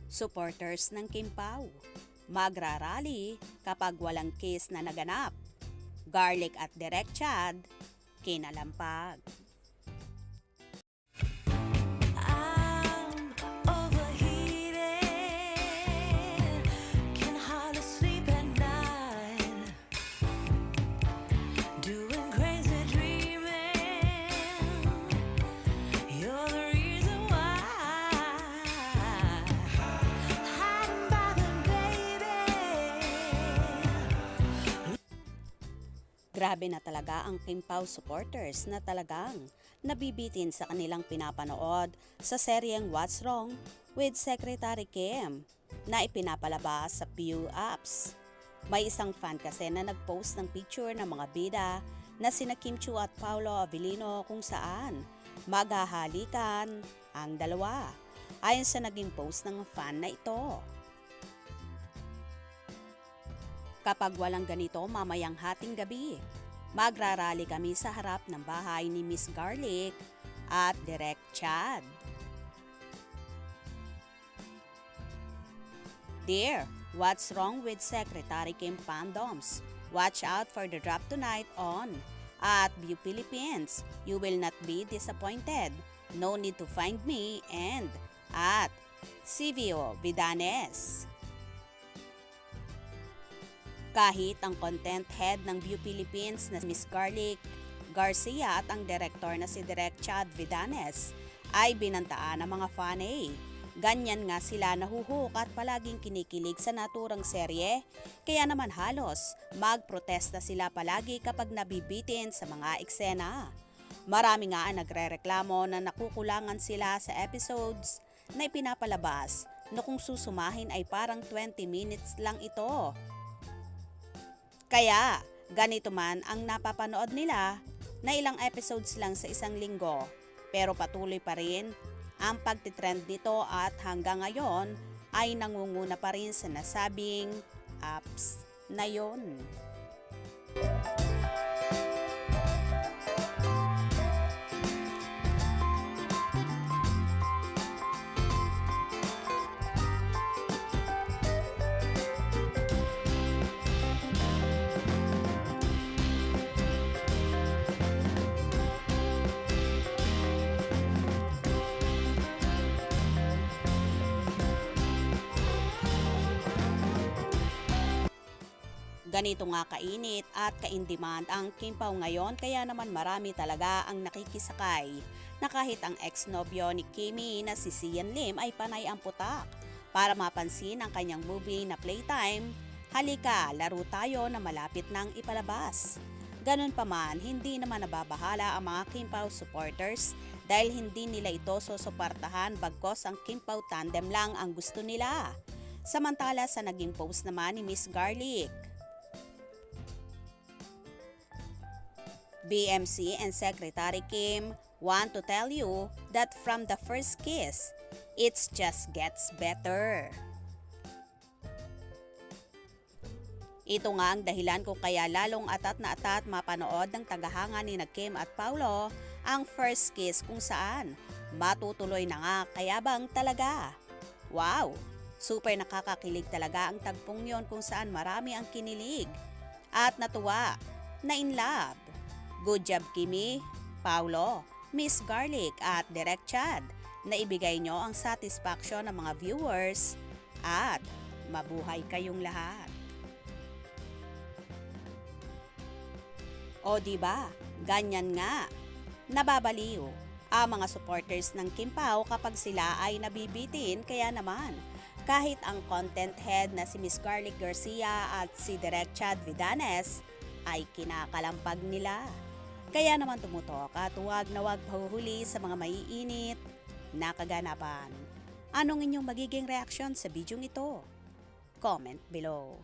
Supporters ng Kim Pao, magrarally kapag walang case na naganap. Garlic at Direk Chad, kinalampag. I'm overheated, can hardly sleep at night, doing crazy dreaming. You're the reason why. Hiding by the baby. Grabe na talaga ang Kim Pao supporters na talagang nabibitin sa kanilang pinapanood sa seryeng What's Wrong with Secretary Kim na ipinapalabas sa Pew apps. May isang fan kasi na nagpost ng picture ng mga bida na sina Kim Chiu at Paolo Avellino kung saan maghahalikan ang dalawa. Ayon sa naging post ng fan na ito. Kapag walang ganito mamayang hating gabi, magrarally kami sa harap ng bahay ni Miss Garlic at Direk Chad. Dear, what's wrong with Secretary Kim fandoms? Watch out for the drop tonight on at View Philippines. You will not be disappointed. No need to find me and at Civio Vidanes. Kahit ang content head ng View Philippines na Miss Garlic Garcia at ang director na si Direk Chad Vidanes ay binantaan ng mga fan Ganyan nga sila nahuhuk at palaging kinikilig sa naturang serye, kaya naman halos magprotesta sila palagi kapag nabibitin sa mga eksena. Marami nga ang nagrereklamo na nakukulangan sila sa episodes na ipinapalabas na kung susumahin ay parang 20 minutes lang ito. Kaya, ganito man ang napapanood nila na ilang episodes lang sa isang linggo. Pero patuloy pa rin ang pagtitrend nito at hanggang ngayon ay nangunguna pa rin sa nasabing apps na yon. Ganito nga kainit at ka-in-demand ang Kim Pao ngayon kaya naman marami talaga ang nakikisakay na kahit ang ex-nobyo ni Kimi na si Sian Lim ay panay ang putak para mapansin ang kanyang movie na Playtime, Halika, Laro Tayo na malapit nang ipalabas. Ganun pa man, hindi naman nababahala ang mga Kim Pao supporters dahil hindi nila ito susuportahan bagkos ang Kim Pao tandem lang ang gusto nila. Samantala sa naging post naman ni Miss Garlic, BMC and Secretary Kim want to tell you that from the first kiss, it just gets better. Ito nga ang dahilan kung kaya lalong atat na atat mapanood ng tagahanga ni Kim at Paolo ang first kiss kung saan matutuloy na nga kaya bang talaga. Wow! Super nakakakilig talaga ang tagpong yon kung saan marami ang kinilig at natuwa na in love. Good job Kimi, Paolo, Miss Garlic at Direk Chad na ibigay nyo ang satisfaction ng mga viewers at mabuhay kayong lahat. O diba, ganyan nga, nababaliw ang mga supporters ng Kim Pao kapag sila ay nabibitin kaya naman kahit ang content head na si Miss Garlic Garcia at si Direk Chad Vidanes ay kinakalampag nila. Kaya naman tumutok at huwag na huwag pahuhuli sa mga maiinit na kaganapan. Anong inyong magiging reaksyon sa bidyong ito? Comment below.